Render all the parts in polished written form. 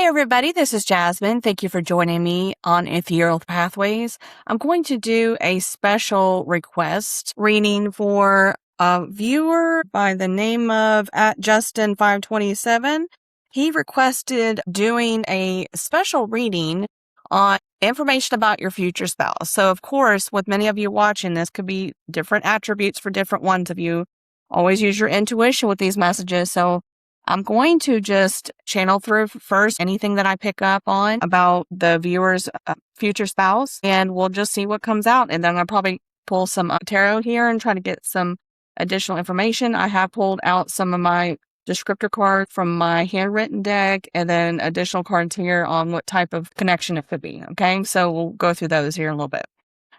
Hey everybody, this is Jasmine. Thank you for joining me on Ethereal Pathways. I'm going to do a special request reading for a viewer by the name of @Justin527. He requested doing a special reading on information about your future spouse. So of course, with many of you watching, this could be different attributes for different ones of you. Always use your intuition with these messages. So I'm going to just channel through first anything that I pick up on about the viewer's future spouse, and we'll just see what comes out. And then I'll probably pull some tarot here and try to get some additional information. I have pulled out some of my descriptor cards from my handwritten deck, and then additional cards here on what type of connection it could be. Okay, so we'll go through those here in a little bit.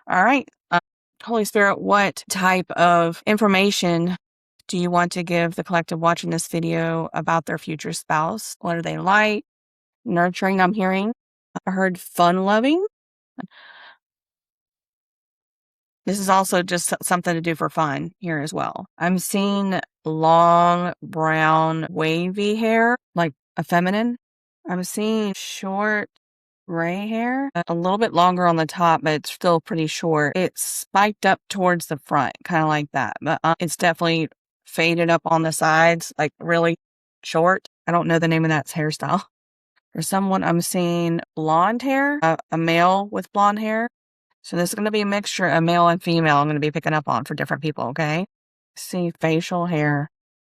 All right. Holy Spirit, what type of information do you want to give the collective watching this video about their future spouse? What are they like? Nurturing, I'm hearing. I heard fun-loving. This is also just something to do for fun here as well. I'm seeing long, brown, wavy hair, like a feminine. I'm seeing short gray hair, a little bit longer on the top, but it's still pretty short. It's spiked up towards the front, kind of like that. But it's definitely faded up on the sides, like really short. I don't know the name of that hairstyle. For someone, I'm seeing blonde hair, a male with blonde hair. So this is going to be a mixture of male and female I'm going to be picking up on for different people, okay? See facial hair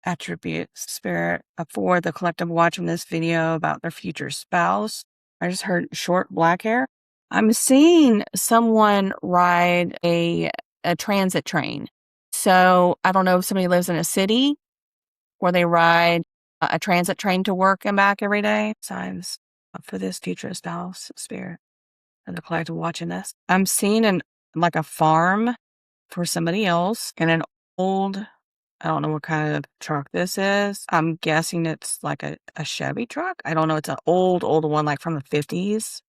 attributes, spirit, for the collective watching this video about their future spouse. I just heard short black hair. I'm seeing someone ride a transit train. So I don't know if somebody lives in a city where they ride a transit train to work and back every day. Signs for this future spouse, spirit, and the collective watching this. I'm seeing like a farm for somebody else and an old, I don't know what kind of truck this is. I'm guessing it's like a Chevy truck. I don't know. It's an old one, like from the 50s.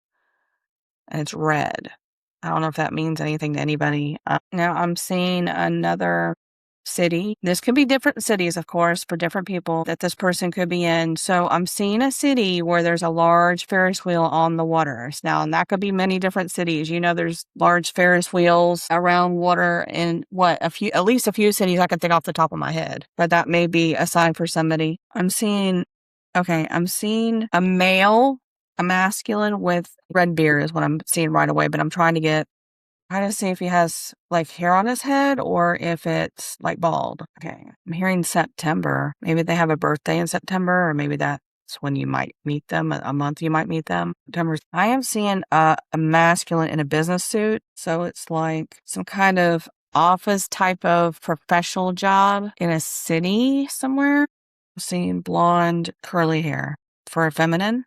And it's red. I don't know if that means anything to anybody. Now I'm seeing another city. This could be different cities, of course, for different people that this person could be in. So I'm seeing a city where there's a large Ferris wheel on the waters. Now, and that could be many different cities. You know, there's large Ferris wheels around water in at least a few cities I can think off the top of my head. But that may be a sign for somebody. I'm seeing a male, a masculine with red beard is what I'm seeing right away, but I'm trying to see if he has like hair on his head or if it's like bald. Okay. I'm hearing September. Maybe they have a birthday in September, or maybe that's when you might meet them, a month you might meet them. September. I am seeing a masculine in a business suit. So it's like some kind of office type of professional job in a city somewhere. I'm seeing blonde, curly hair for a feminine.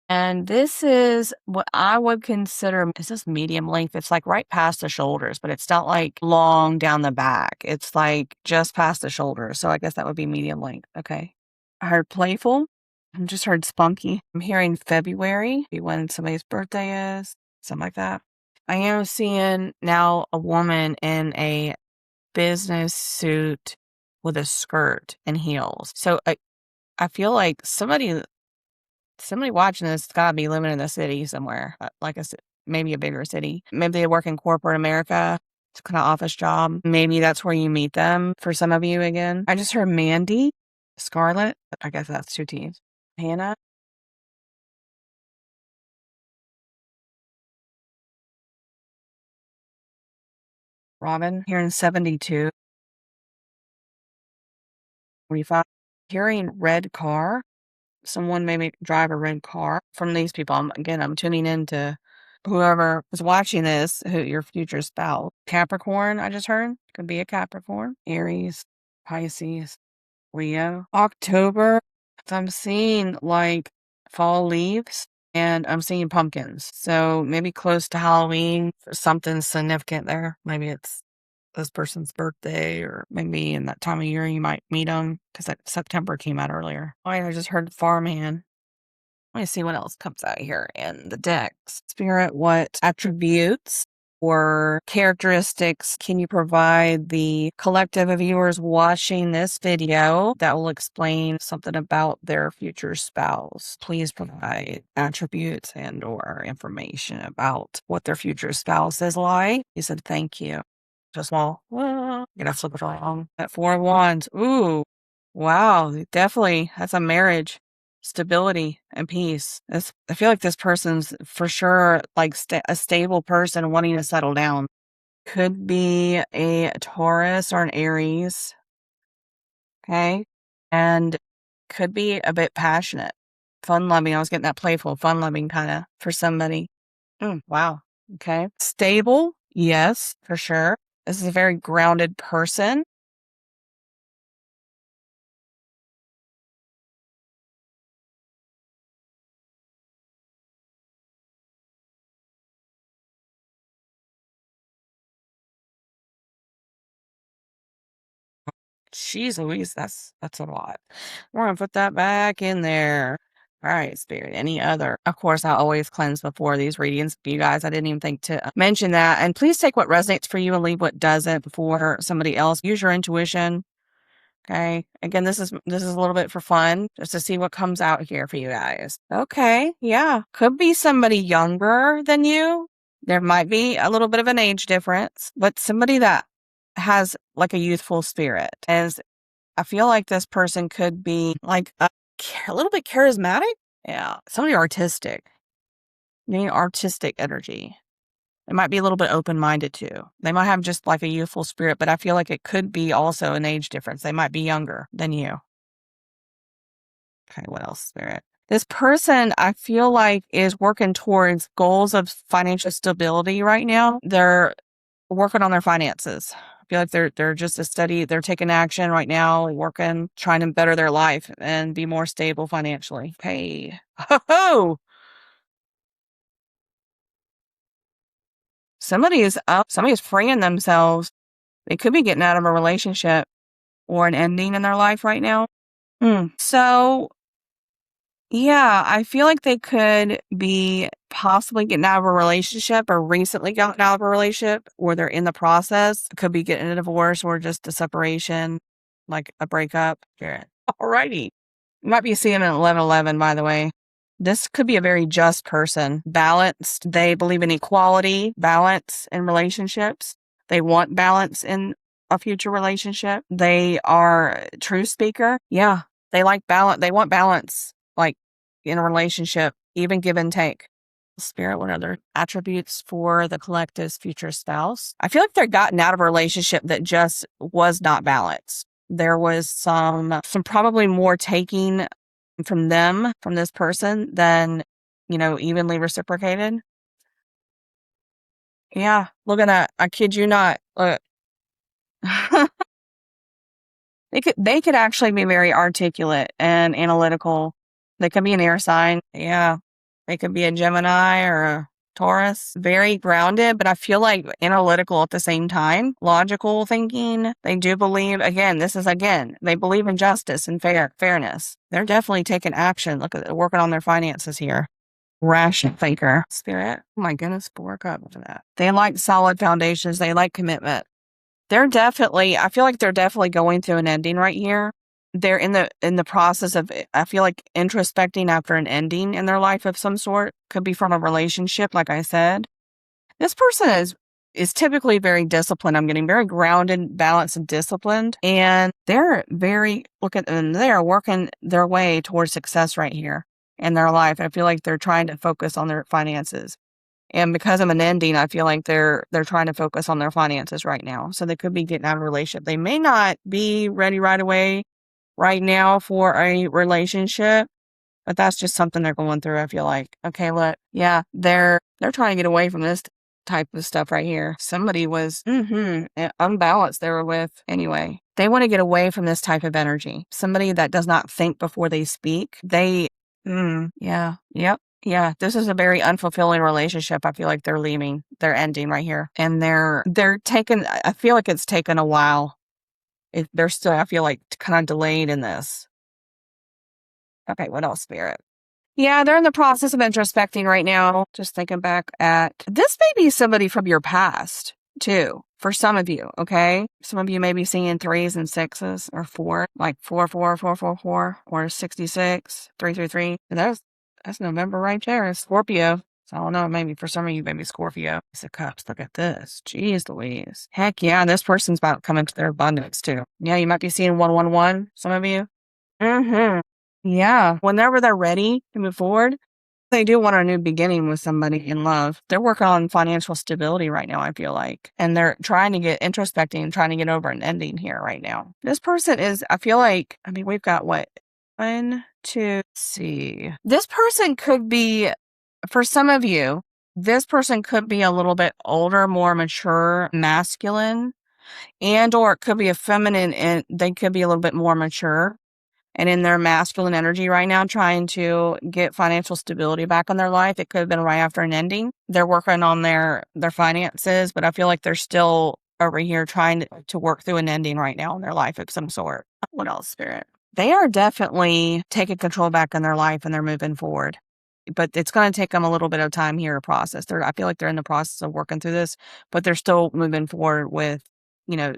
And this is what I would consider, is this medium length? It's like right past the shoulders, but it's not like long down the back. It's like just past the shoulders. So I guess that would be medium length. Okay. I heard playful. I just heard spunky. I'm hearing February, be when somebody's birthday is, something like that. I am seeing now a woman in a business suit with a skirt and heels. So I feel like somebody watching this has got to be living in a city somewhere, like maybe a bigger city. Maybe they work in corporate America. It's kind of office job. Maybe that's where you meet them for some of you again. I just heard Mandy, Scarlett. I guess that's two T's. Hannah. Robin. Hearing 72. 45. Hearing red car. Someone maybe drive a red car from these people. I'm tuning into whoever was watching this, your future spouse. Capricorn, I just heard. Could be a Capricorn. Aries, Pisces, Leo. October, I'm seeing like fall leaves and I'm seeing pumpkins. So maybe close to Halloween, something significant there. Maybe it's this person's birthday, or maybe in that time of year you might meet them because September came out earlier. Oh, I just heard farmhand. Let me see what else comes out here in the decks. Spirit, what attributes or characteristics can you provide the collective of viewers watching this video that will explain something about their future spouse? Please provide attributes and or information about what their future spouse is like. He said, thank you. Just small. Gonna flip it around. At 4 of Wands. Ooh. Wow. Definitely. That's a marriage. Stability and peace. I feel like this person's for sure like a stable person wanting to settle down. Could be a Taurus or an Aries. Okay. And could be a bit passionate, fun loving. I was getting that playful, fun loving kind of for somebody. Wow. Okay. Stable. Yes, for sure. This is a very grounded person. Jeez Louise, that's a lot. We're gonna put that back in there. All right, Spirit. Any other? Of course, I always cleanse before these readings. You guys, I didn't even think to mention that. And please take what resonates for you and leave what doesn't for somebody else. Use your intuition. Okay. Again, this is a little bit for fun, just to see what comes out here for you guys. Okay. Yeah. Could be somebody younger than you. There might be a little bit of an age difference, but somebody that has like a youthful spirit. As I feel like this person could be like a little bit charismatic. Yeah. Somebody artistic. Meaning artistic energy. It might be a little bit open-minded too. They might have just like a youthful spirit, but I feel like it could be also an age difference. They might be younger than you. Okay, what else, Spirit? This person, I feel like, is working towards goals of financial stability right now. They're working on their finances. I feel like they're just they're taking action right now, working, trying to better their life and be more stable financially. Okay. Oh, somebody is up. Somebody is freeing themselves. They could be getting out of a relationship or an ending in their life right now. So, yeah, I feel like they could be possibly getting out of a relationship or recently gotten out of a relationship, or they're in the process. Could be getting a divorce or just a separation, like a breakup. Yeah. Alrighty. You might be seeing an 1111, by the way. This could be a very just person, balanced. They believe in equality, balance in relationships. They want balance in a future relationship. They are a true speaker. Yeah. They like balance. They want balance, like in a relationship, even give and take. Spirit, what other attributes for the collective's future spouse? I feel like they're gotten out of a relationship that just was not balanced. There was some probably more taking from them, from this person, than, evenly reciprocated. Yeah, look at that. I kid you not. Look. They could actually be very articulate and analytical. They could be an air sign. Yeah. They could be a Gemini or a Taurus. Very grounded, but I feel like analytical at the same time. Logical thinking. They do believe, they believe in justice and fairness. They're definitely taking action. Look at working on their finances here. Rational thinker. Spirit. Oh my goodness, work up to that. They like solid foundations. They like commitment. I feel like they're definitely going through an ending right here. They're in the process of, I feel like, introspecting after an ending in their life of some sort. Could be from a relationship, like I said. This person is typically very disciplined. I'm getting very grounded, balanced, and disciplined. And they're they're working their way towards success right here in their life. I feel like they're trying to focus on their finances. And because of an ending, I feel like they're trying to focus on their finances right now. So they could be getting out of a relationship. They may not be ready right away, right now, for a relationship, but that's just something they're going through. I feel like, okay, look, yeah, they're trying to get away from this type of stuff right here. Somebody was unbalanced they were with. Anyway, they want to get away from this type of energy. Somebody that does not think before they speak. Yeah, yep. Yeah, this is a very unfulfilling relationship. I feel like they're leaving. They're ending right here. And they're taking, I feel like it's taken a while. They're still, I feel like, kind of delayed in this. Okay, what else, Spirit? Yeah, they're in the process of introspecting right now. Just thinking back at this may be somebody from your past too, for some of you, okay? Some of you may be seeing 3s and 6s or 4, like 44444 or 66, 333. And that's November right there. It's Scorpio. So I don't know, maybe for some of you, maybe Scorpio. Ace of Cups, look at this. Jeez Louise. Heck yeah, this person's about to come into their abundance too. Yeah, you might be seeing 111, some of you. Mm-hmm. Yeah. Whenever they're ready to move forward, they do want a new beginning with somebody in love. They're working on financial stability right now, I feel like. And they're trying to get introspecting and trying to get over an ending here right now. This person is, I feel like, I mean, we've got what? One, two, see. This person could be, for some of you, this person could be a little bit older, more mature, masculine, and or it could be a feminine and they could be a little bit more mature and in their masculine energy right now, trying to get financial stability back in their life. It could have been right after an ending. They're working on their finances, but I feel like they're still over here trying to work through an ending right now in their life of some sort. What else, Spirit? They are definitely taking control back in their life and they're moving forward. But it's going to take them a little bit of time here to process. I feel like they're in the process of working through this, but they're still moving forward with,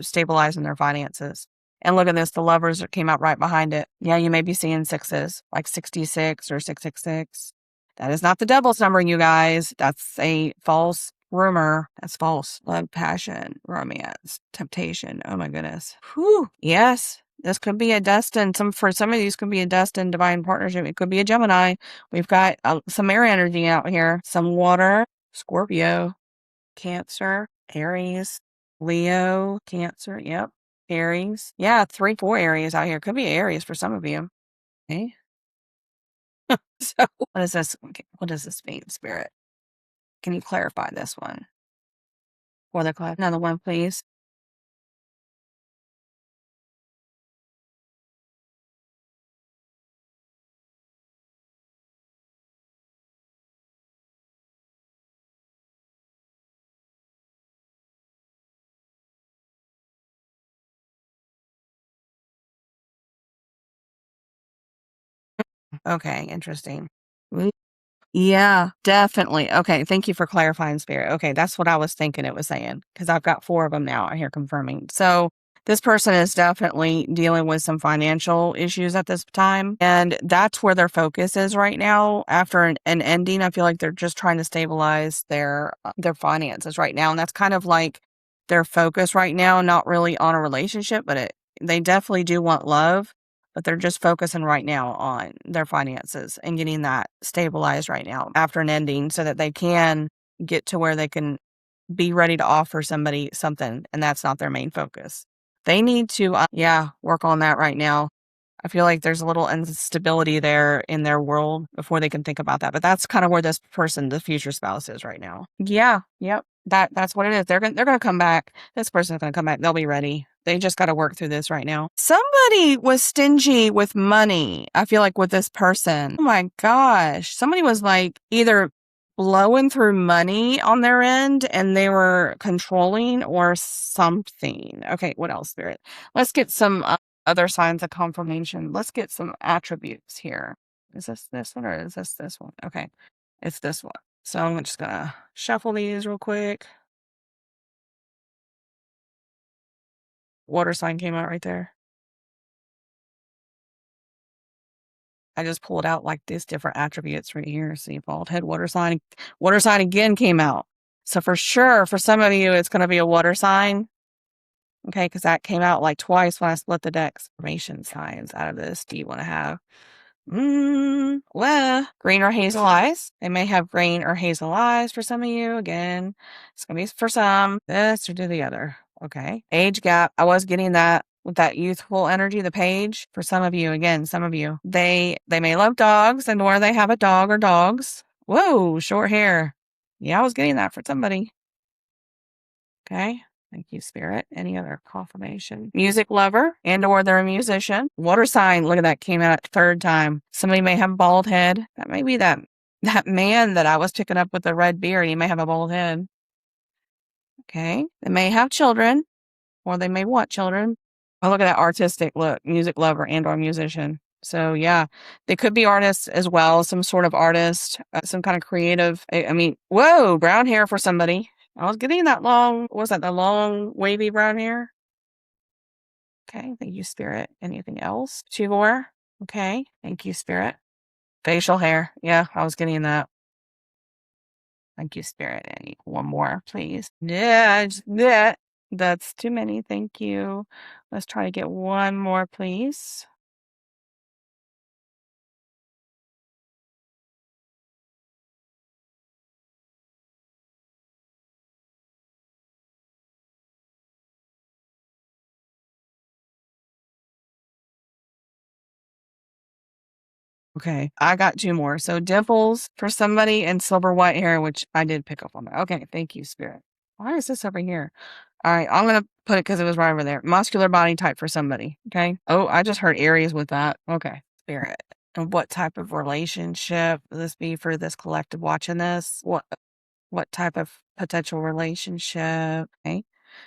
stabilizing their finances. And look at this, the lovers that came out right behind it. Yeah, you may be seeing 6s, like 66 or 666. That is not the devil's number, you guys. That's a false rumor. That's false. Love, passion, romance, temptation. Oh my goodness. Whew. Yes, this could be a destined. For some of these, could be a destined divine partnership. It could be a Gemini. We've got some air energy out here. Some water, Scorpio, Cancer, Aries, Leo, Cancer. Yep. Aries. Yeah, 3, 4 Aries out here. Could be Aries for some of you. Okay. So what is this? Okay, what does this mean, Spirit? Can you clarify this one? For the class? Another one, please. Okay, interesting. Yeah, definitely. Okay, thank you for clarifying, Spirit. Okay, that's what I was thinking it was saying because I've got 4 of them now I hear confirming. So this person is definitely dealing with some financial issues at this time, and that's where their focus is right now. After an ending, I feel like they're just trying to stabilize their finances right now, and that's kind of like their focus right now. Not really on a relationship, but they definitely do want love, but they're just focusing right now on their finances and getting that stabilized right now after an ending so that they can get to where they can be ready to offer somebody something, and that's not their main focus. They need to, work on that right now. I feel like there's a little instability there in their world before they can think about that. But that's kind of where this person, the future spouse, is right now. Yeah, yep. That's what it is. They're gonna come back. This person's gonna come back. They'll be ready. They just got to work through this right now. Somebody was stingy with money. I feel like with this person. Oh my gosh. Somebody was like either blowing through money on their end and they were controlling or something. Okay, what else, Spirit? Let's get some other signs of confirmation. Let's get some attributes here. Is this one or is this one? Okay, it's this one. So I'm just gonna shuffle these real quick. Water sign came out right there. I just pulled out like these different attributes right here. See, bald head, water sign. Water sign again came out. So for sure, for some of you, it's going to be a water sign. Okay, because that came out like twice when I split the decks. Formation signs out of this. Do you want to have? Well, green or hazel eyes. They may have green or hazel eyes for some of you. Again, it's going to be for some this or do the other. Okay. Age gap. I was getting that with that youthful energy, the page. For some of you, again, some of you, they may love dogs and or they have a dog or dogs. Whoa, short hair. Yeah, I was getting that for somebody. Okay. Thank you, Spirit. Any other confirmation? Music lover and or they're a musician. Water sign. Look at that. Came out third time. Somebody may have a bald head. That may be that man that I was picking up with the red beard. He may have a bald head. Okay. They may have children or they may want children. Oh, look at that artistic look. Music lover and or musician. So yeah, they could be artists as well, some sort of artist, some kind of creative. I mean, whoa, brown hair for somebody. I was getting that long. Was that the long wavy brown hair? Okay, thank you, Spirit. Anything else? Chivor. Okay, thank you, Spirit. Facial hair. Yeah, I was getting that. Thank you, Spirit. Any one more, please. Yeah, yeah. That's too many. Thank you. Let's try to get one more, please. Okay, I got two more. So dimples for somebody and silver white hair, which I did pick up on that. Okay, thank you, Spirit. Why is this over here? All right, I'm gonna put it because it was right over there. Muscular body type for somebody. Okay. Oh, I just heard Aries with that. Okay, Spirit. And what type of relationship will this be for this collective watching this? What type of potential relationship? Okay.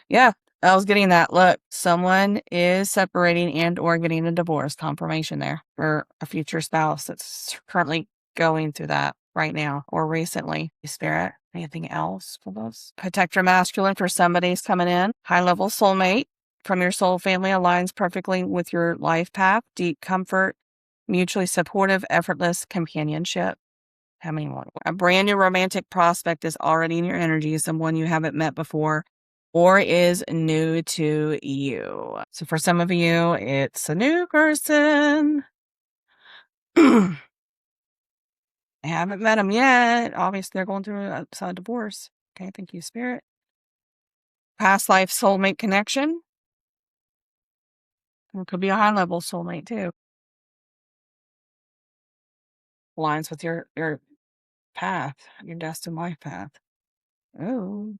Yeah, I was getting that. Look, someone is separating and or getting a divorce confirmation there for a future spouse that's currently going through that right now or recently. Spirit, anything else for those? Protector masculine for somebody's coming in. High level soulmate from your soul family aligns perfectly with your life path. Deep comfort, mutually supportive, effortless companionship. How many more? A brand new romantic prospect is already in your energy, someone you haven't met before or is new to you. So for some of you, it's a new person. I haven't met them yet. Obviously, they're going through a divorce. Okay, thank you, Spirit. Past life soulmate connection. It could be a high level soulmate too. Aligns with your path, your destined life path. Oh.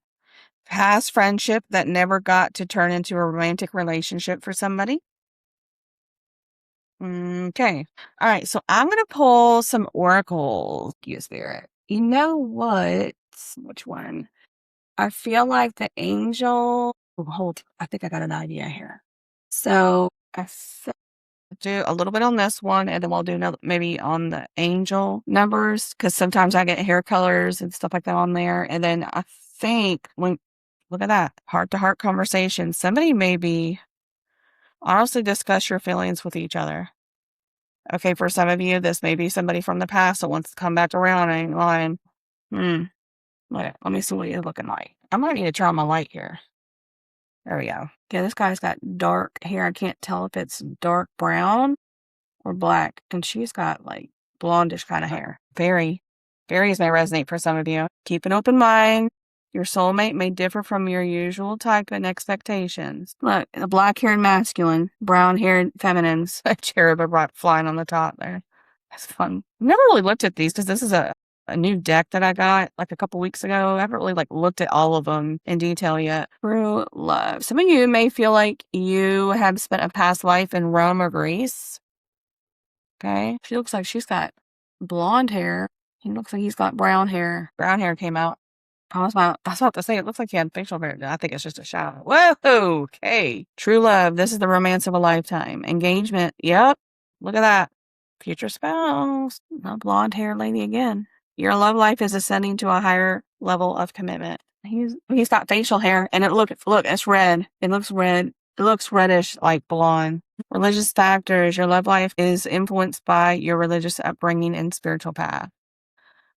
Past friendship that never got to turn into a romantic relationship for somebody. Okay. All right. So I'm going to pull some oracles. You Spirit. You know what? Which one? I feel like the angel. Oh, hold. I think I got an idea here. So do a little bit on this one, and then we'll do another maybe on the angel numbers because sometimes I get hair colors and stuff like that on there. And then I think when look at that heart to heart conversation, somebody may be honestly discuss your feelings with each other. Okay, for some of you, this may be somebody from the past that wants to come back around and ain't lying. Let me see what you're looking like. I might need to turn on my light here. There we go. Okay, this guy's got dark hair. I can't tell if it's dark brown or black. And she's got like blondish kind of hair. Fairies may resonate for some of you. Keep an open mind. Your soulmate may differ from your usual type and expectations. Look, the black haired masculine, brown haired feminines. A cherub flying on the top there. That's fun. I've never really looked at these because this is a new deck that I got like a couple weeks ago. I haven't really like looked at all of them in detail yet. True love. Some of you may feel like you have spent a past life in Rome or Greece. Okay. She looks like she's got blonde hair. He looks like he's got brown hair. Brown hair came out. I was about to say, it looks like he had facial hair. I think it's just a shadow. Whoa. Okay. True love. This is the romance of a lifetime. Engagement. Yep. Look at that. Future spouse. A blonde hair lady again. Your love life is ascending to a higher level of commitment. He's got facial hair and look, it's red. It looks red. It looks reddish like blonde. Religious factors. Your love life is influenced by your religious upbringing and spiritual path.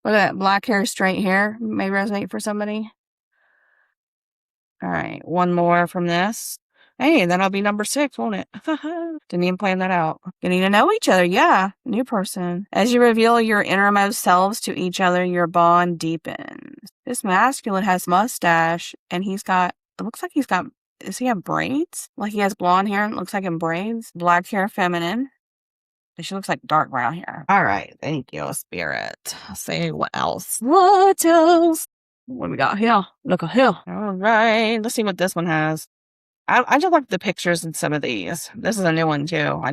Look at that. Black hair, straight hair may resonate for somebody. All right. One more from this. Hey, that'll be number 6, won't it? Didn't even plan that out. Getting to know each other. Yeah. New person. As you reveal your innermost selves to each other, your bond deepens. This masculine has mustache and it looks like does he have braids? Like he has blonde hair and it looks like in braids. Black hair, feminine. She looks like dark brown hair. All right. Thank you, Spirit. Let's see what else. What else? What we got here? Look at here. All right. Let's see what this one has. I just like the pictures in some of these. This is a new one too. I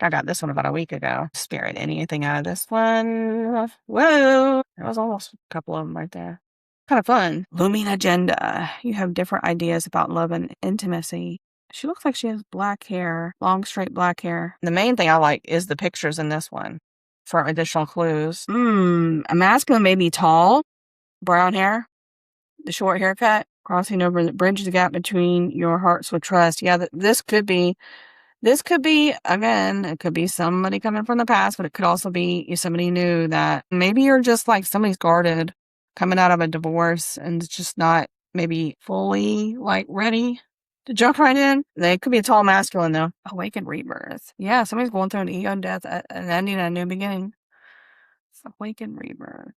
got this one about a week ago. Spirit, anything out of this one? Whoa. There was almost a couple of them right there. Kind of fun. Looming agenda. You have different ideas about love and intimacy. She looks like she has black hair, long, straight black hair. The main thing I like is the pictures in this one for additional clues. A masculine may be tall, brown hair, the short haircut, crossing over that bridges the gap between your hearts with trust. Yeah, this could be, again, it could be somebody coming from the past, but it could also be somebody new that maybe you're just like somebody's guarded coming out of a divorce and it's just not maybe fully like ready to jump right in. They could be a tall masculine though. Awakened rebirth. Yeah, somebody's going through an ego death, an ending, a new beginning. Awakened rebirth.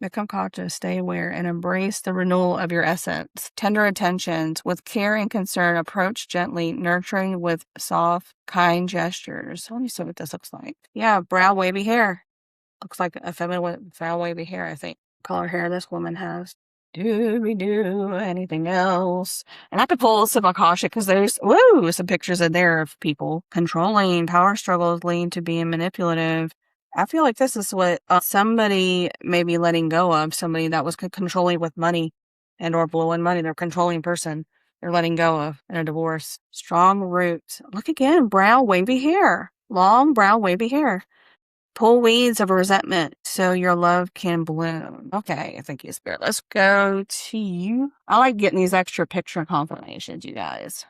Become conscious, stay aware, and embrace the renewal of your essence. Tender attentions with care and concern. Approach gently, nurturing with soft, kind gestures. Let me see what this looks like. Yeah, brown wavy hair. Looks like a feminine with brown wavy hair, I think. Color hair this woman has. Do we do anything else? And I could pull some Akasha because there's some pictures in there of people controlling, power struggles leading to being manipulative. I feel like this is what somebody may be letting go of, somebody that was controlling with money and or blowing money. They're a controlling person. They're letting go of in a divorce. Strong roots. Look again, brown wavy hair. Long brown wavy hair. Pull weeds of resentment so your love can bloom. Okay, thank you, Spirit. Let's go to you. I like getting these extra picture confirmations, you guys.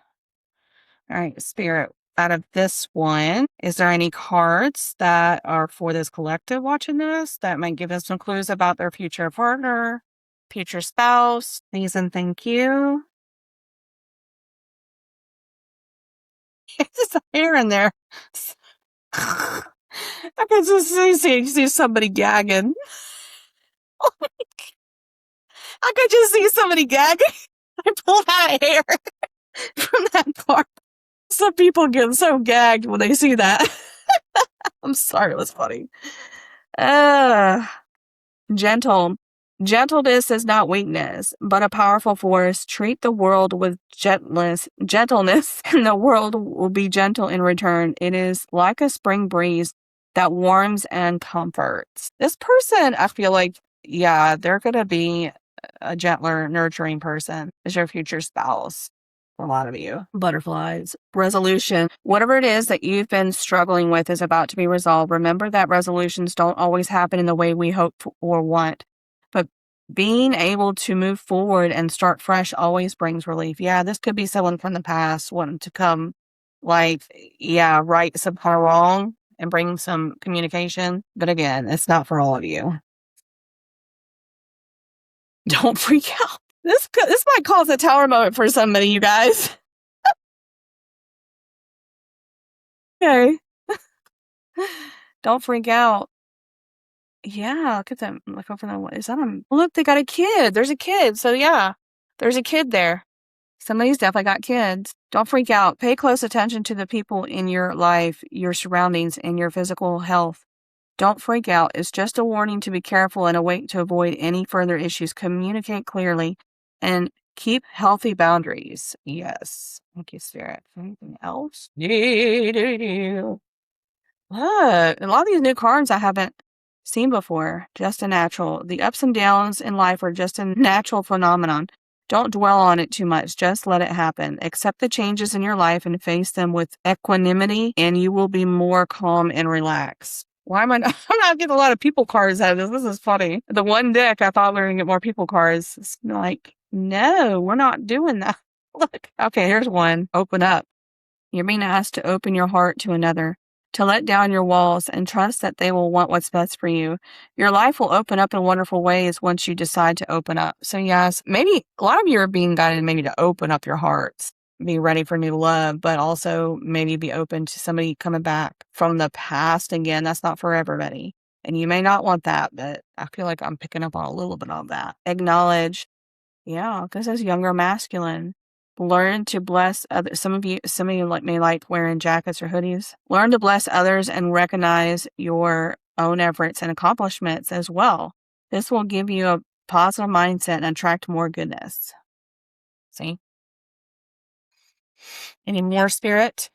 All right, Spirit, out of this one, is there any cards that are for this collective watching this that might give us some clues about their future partner, future spouse? Please and thank you. There's a hair in there. I can just see somebody gagging. I could just see somebody gagging. I pulled out hair from that part. Some people get so gagged when they see that. I'm sorry, it was funny. Gentle. Gentleness is not weakness, but a powerful force. Treat the world with gentleness, and the world will be gentle in return. It is like a spring breeze that warms and comforts. This person, I feel like, yeah, they're going to be a gentler, nurturing person as your future spouse. For a lot of you. Butterflies. Resolution. Whatever it is that you've been struggling with is about to be resolved. Remember that resolutions don't always happen in the way we hope or want. But being able to move forward and start fresh always brings relief. Yeah, this could be someone from the past wanting to come, right some kind of wrong and bring some communication. But again, it's not for all of you. Don't freak out. This might cause a tower moment for somebody, you guys. Okay. Don't freak out. Yeah, look at them. Look over there. What is that? Look, they got a kid. There's a kid. So yeah, there's a kid there. Somebody's definitely got kids. Don't freak out. Pay close attention to the people in your life, your surroundings, and your physical health. Don't freak out. It's just a warning to be careful and awake to avoid any further issues. Communicate clearly and keep healthy boundaries. Yes. Thank you, Spirit. Anything else? Look, a lot of these new cards I haven't seen before. Just a natural. The ups and downs in life are just a natural phenomenon. Don't dwell on it too much. Just let it happen. Accept the changes in your life and face them with equanimity, and you will be more calm and relaxed. Why am I not? I'm not getting a lot of people cards out of this. This is funny. The one deck, I thought we were going to get more people cards. It's like, no, we're not doing that. Look. Okay, here's one. Open up. You're being asked to open your heart to another, to let down your walls and trust that they will want what's best for you. Your life will open up in wonderful ways once you decide to open up. So yes, maybe a lot of you are being guided maybe to open up your hearts, be ready for new love, but also maybe be open to somebody coming back from the past again. That's not for everybody. And you may not want that, but I feel like I'm picking up on a little bit of that. Acknowledge. Yeah, because it's younger masculine. Learn to bless others. Some of you may like wearing jackets or hoodies. Learn to bless others and recognize your own efforts and accomplishments as well. This will give you a positive mindset and attract more goodness. See? Any more, Spirit?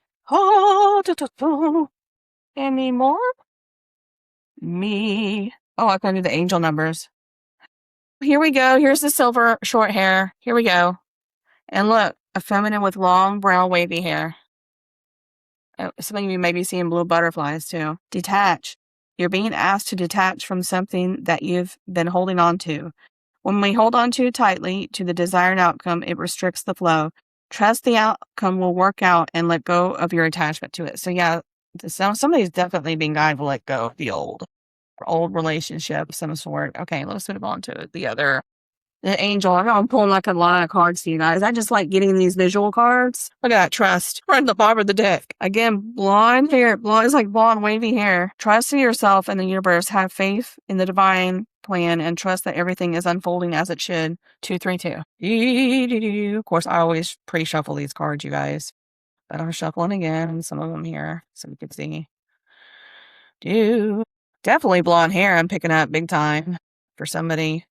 Any more? Me. Oh, I can do the angel numbers. Here we go. Here's the silver short hair. Here we go. And look, A feminine with long, brown, wavy hair. Some of you may be seeing blue butterflies too. Detach. You're being asked to detach from something that you've been holding on to. When we hold on too tightly to the desired outcome, it restricts the flow. Trust the outcome will work out and let go of your attachment to it. So yeah, somebody's definitely being guided to let go of the old relationship of some sort. Okay, let's move on to the angel. I know I'm pulling like a lot of cards to you guys. I just like getting these visual cards. Look at that, trust. Right in the bottom of the deck. Again, blonde hair. Blonde is like blonde, wavy hair. Trust in yourself and the universe. Have faith in the divine plan and trust that everything is unfolding as it should. 232. Of course, I always pre-shuffle these cards, you guys. But I'm shuffling again. Some of them here so we can see. Definitely blonde hair. I'm picking up big time for somebody.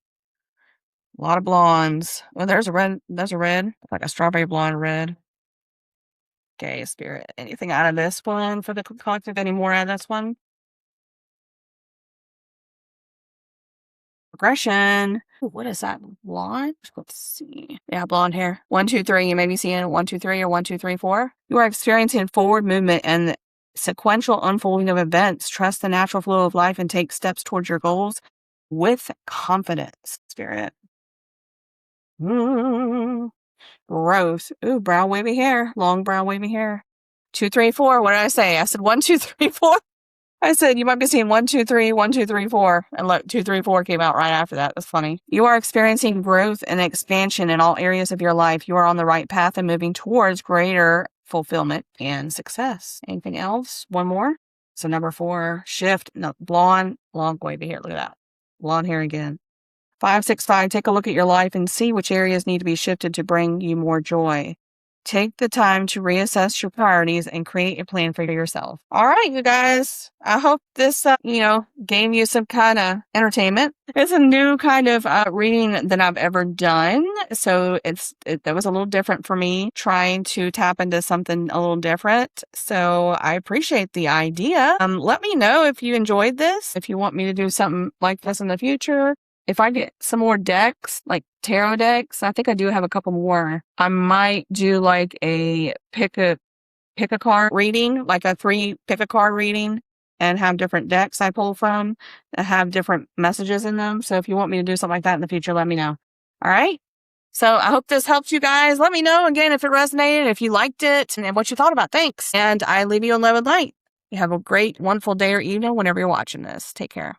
A lot of blondes. Oh, there's a red. There's a red. Like a strawberry blonde red. Okay, Spirit. Anything out of this one for the collective? Any more out of this one? Progression. Ooh, what is that? Blonde? Let's see. Yeah, blonde hair. 1, 2, 3. You may be seeing 1, 2, 3 or 1, 2, 3, 4. You are experiencing forward movement and sequential unfolding of events. Trust the natural flow of life and take steps towards your goals with confidence, Spirit. Gross. Ooh, brown wavy hair. Long brown wavy hair. 2, 3, 4. What did I say? I said 1, 2, 3, 4. I said you might be seeing 1, 2, 3, 1, 2, 3, 4. And look, 2, 3, 4 came out right after that. That's funny. You are experiencing growth and expansion in all areas of your life. You are on the right path and moving towards greater fulfillment and success. Anything else? One more. So number 4, shift. No, blonde, long wavy hair. Look at that. Blonde hair again. 5, 6, 5, take a look at your life and see which areas need to be shifted to bring you more joy. Take the time to reassess your priorities and create a plan for yourself. All right, you guys. I hope this, gave you some kind of entertainment. It's a new kind of reading than I've ever done. So that was a little different for me, trying to tap into something a little different. So I appreciate the idea. Let me know if you enjoyed this, if you want me to do something like this in the future. If I get some more decks, like tarot decks, I think I do have a couple more. I might do like a pick a card reading, like a 3 pick a card reading, and have different decks I pull from that have different messages in them. So if you want me to do something like that in the future, let me know. All right. So I hope this helps you guys. Let me know again if it resonated, if you liked it, and what you thought about. Thanks. And I leave you in love and light. You have a great, wonderful day or evening whenever you're watching this. Take care.